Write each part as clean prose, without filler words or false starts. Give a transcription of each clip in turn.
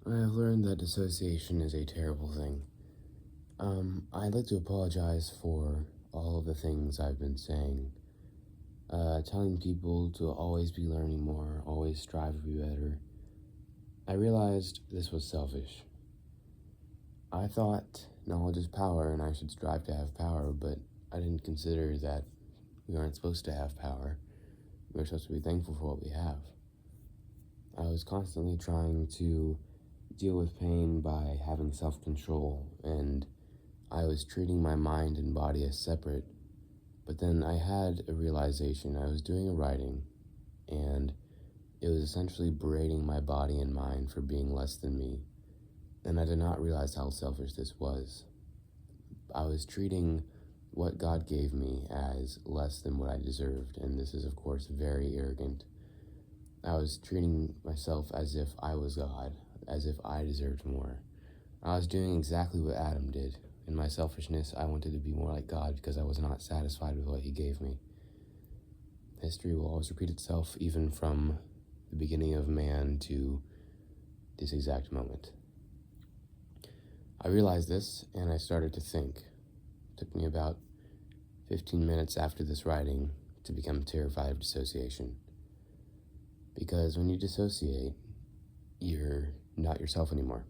I have learned that dissociation is a terrible thing. I'd like to apologize for all of the things I've been saying. Telling people to always be learning more, always strive to be better. I realized this was selfish. I thought knowledge is power and I should strive to have power, but I didn't consider that we aren't supposed to have power. We're supposed to be thankful for what we have. I was constantly trying to deal with pain by having self-control, and I was treating my mind and body as separate. But then I had a realization. I was doing a writing, and it was essentially berating my body and mind for being less than me. And I did not realize how selfish this was. I was treating what God gave me as less than what I deserved, and this is, of course, very arrogant. I was treating myself as if I was God, as if I deserved more. I was doing exactly what Adam did. In my selfishness, I wanted to be more like God because I was not satisfied with what he gave me. History will always repeat itself, even from the beginning of man to this exact moment. I realized this, and I started to think. It took me about 15 minutes after this writing to become terrified of dissociation. Because when you dissociate, you're not yourself anymore.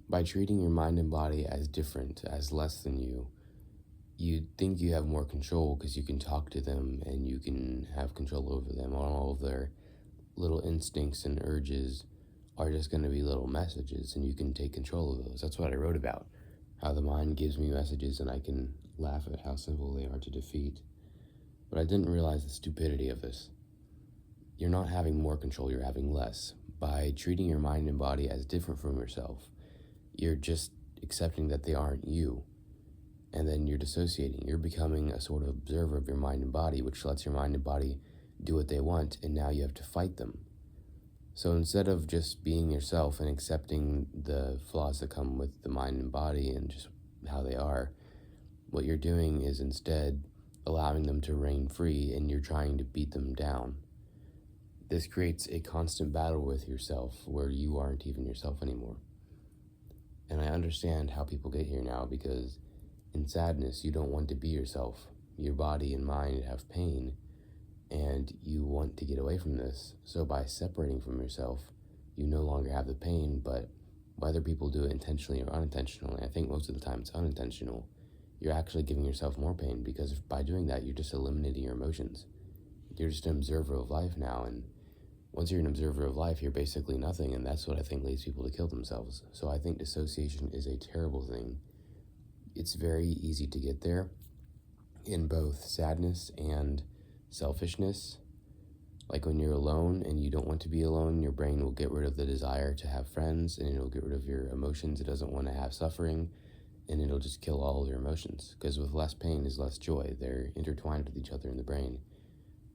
By treating your mind and body as different, as less than you, you think you have more control because you can talk to them and you can have control over them. All of their little instincts and urges are just going to be little messages, and you can take control of those. That's what I wrote about, how the mind gives me messages and I can laugh at how simple they are to defeat. But I didn't realize the stupidity of this. You're not having more control, you're having less. By treating your mind and body as different from yourself, you're just accepting that they aren't you. And then you're dissociating. You're becoming a sort of observer of your mind and body, which lets your mind and body do what they want, and now you have to fight them. So instead of just being yourself and accepting the flaws that come with the mind and body and just how they are, what you're doing is instead allowing them to reign free, and you're trying to beat them down. This creates a constant battle with yourself where you aren't even yourself anymore. And I understand how people get here now, because in sadness, you don't want to be yourself. Your body and mind have pain, and you want to get away from this. So by separating from yourself, you no longer have the pain, but whether people do it intentionally or unintentionally, I think most of the time it's unintentional, you're actually giving yourself more pain, because by doing that, you're just eliminating your emotions. You're just an observer of life now, and once you're an observer of life, you're basically nothing, and that's what I think leads people to kill themselves. So I think dissociation is a terrible thing. It's very easy to get there in both sadness and selfishness. Like when you're alone and you don't want to be alone, your brain will get rid of the desire to have friends, and it'll get rid of your emotions. It doesn't want to have suffering, and it'll just kill all of your emotions, because with less pain is less joy. They're intertwined with each other in the brain.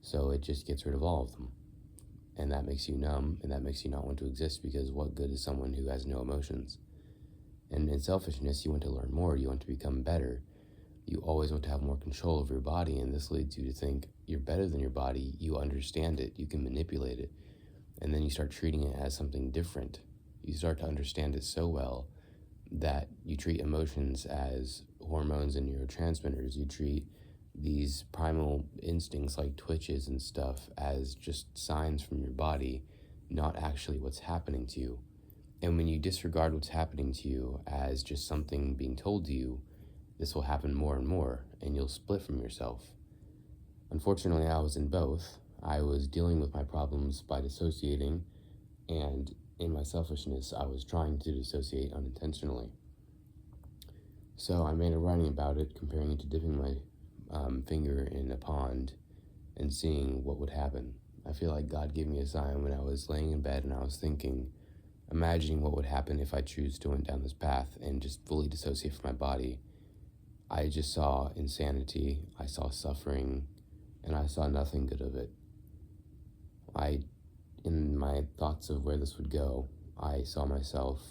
So it just gets rid of all of them. And that makes you numb, and that makes you not want to exist, because what good is someone who has no emotions? And in selfishness, you want to learn more, you want to become better. You always want to have more control over your body, and this leads you to think you're better than your body, you understand it, you can manipulate it, and then you start treating it as something different. You start to understand it so well that you treat emotions as hormones and neurotransmitters. You treat these primal instincts like twitches and stuff as just signs from your body, not actually what's happening to you. And when you disregard what's happening to you as just something being told to you, this will happen more and more, and you'll split from yourself. Unfortunately, I was in both. I was dealing with my problems by dissociating, and in my selfishness, I was trying to dissociate unintentionally. So I made a writing about it, comparing it to dipping my finger in a pond and seeing what would happen. I feel like God gave me a sign when I was laying in bed and I was thinking, imagining what would happen if I choose to went down this path and just fully dissociate from my body. I just saw insanity, I saw suffering, and I saw nothing good of it. In my thoughts of where this would go, I saw myself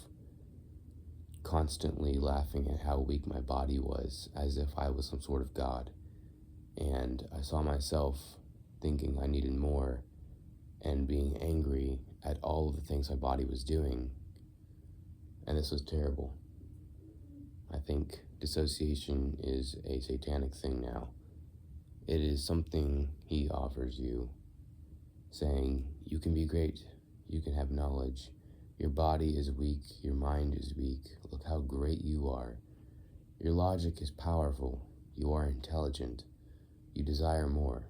constantly laughing at how weak my body was, as if I was some sort of god. And I saw myself thinking I needed more and being angry at all of the things my body was doing, and this was terrible. I think dissociation is a satanic thing now. It is something he offers you, saying, you can be great, you can have knowledge, your body is weak, your mind is weak, look how great you are. Your logic is powerful, you are intelligent, you desire more.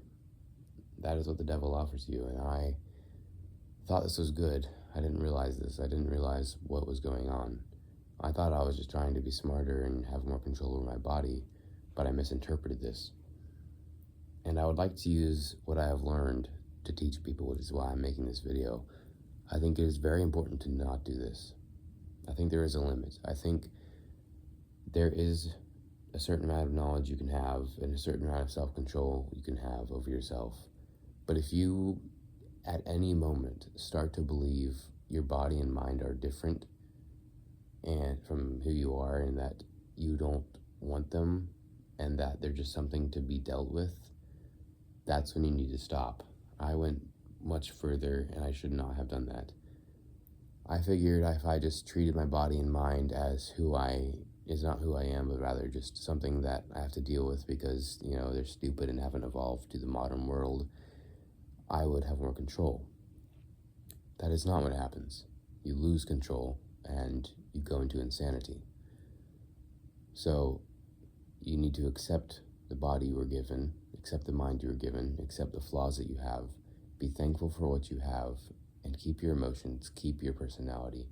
That is what the devil offers you, and I thought this was good. I didn't realize this. I didn't realize what was going on. I thought I was just trying to be smarter and have more control over my body, but I misinterpreted this. And I would like to use what I have learned to teach people, which is why I'm making this video. I think it is very important to not do this. I think there is a limit. I think there is a certain amount of knowledge you can have and a certain amount of self-control you can have over yourself. But if you, at any moment, start to believe your body and mind are different and from who you are, and that you don't want them, and that they're just something to be dealt with, that's when you need to stop. I went much further, and I should not have done that. I figured if I just treated my body and mind as is not who I am, but rather just something that I have to deal with because, they're stupid and haven't evolved to the modern world, I would have more control. That is not what happens. You lose control and you go into insanity. So you need to accept the body you were given, accept the mind you were given, accept the flaws that you have, be thankful for what you have, and keep your emotions, keep your personality.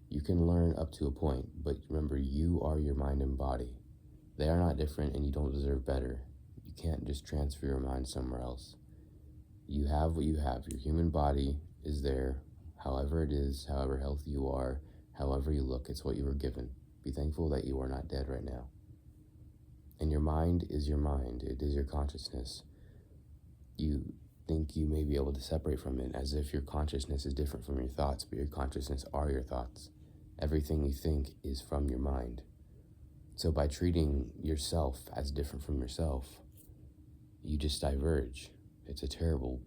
You can learn up to a point, but remember, you are your mind and body. They are not different, and you don't deserve better. You can't just transfer your mind somewhere else. You have what you have. Your human body is there, however it is, however healthy you are, however you look. It's what you were given. Be thankful that you are not dead right now. And your mind is your mind. It is your consciousness. You think you may be able to separate from it as if your consciousness is different from your thoughts, but your consciousness are your thoughts. Everything you think is from your mind. So by treating yourself as different from yourself, you just diverge. It's a terrible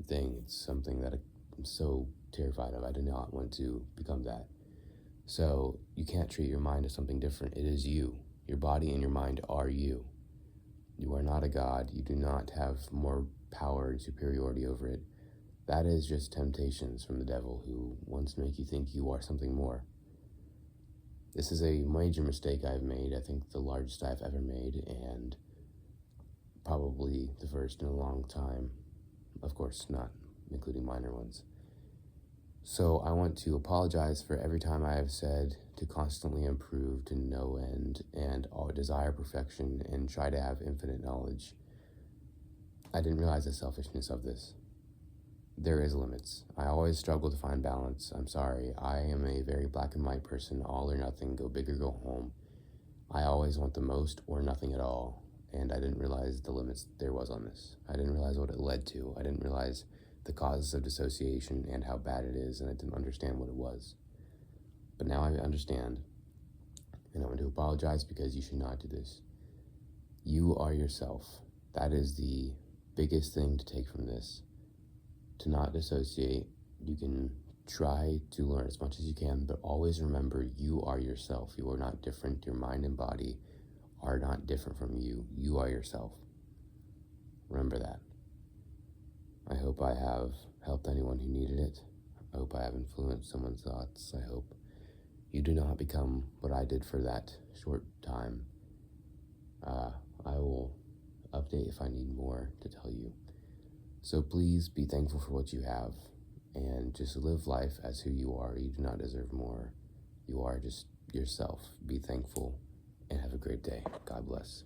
thing. It's something that I'm so terrified of. I do not want to become that. So you can't treat your mind as something different. It is you. Your body and your mind are you. You are not a god. You do not have more power and superiority over it. That is just temptations from the devil who wants to make you think you are something more. This is a major mistake I've made. I think the largest I've ever made, and probably the first in a long time. Of course, not including minor ones. So I want to apologize for every time I have said to constantly improve to no end and desire perfection and try to have infinite knowledge. I didn't realize the selfishness of this. There is limits. I always struggle to find balance. I'm sorry. I am a very black and white person, all or nothing, go big or go home. I always want the most or nothing at all. And I didn't realize the limits there was on this. I didn't realize what it led to. I didn't realize the causes of dissociation and how bad it is, and I didn't understand what it was. But now I understand, and I want to apologize because you should not do this. You are yourself. That is the biggest thing to take from this. To not dissociate, you can try to learn as much as you can, but always remember you are yourself. You are not different. Your mind and body are not different from you. You are yourself. Remember that. I hope I have helped anyone who needed it. I hope I have influenced someone's thoughts. I hope you do not become what I did for that short time. I will update if I need more to tell you. So please be thankful for what you have and just live life as who you are. You do not deserve more. You are just yourself. Be thankful and have a great day. God bless.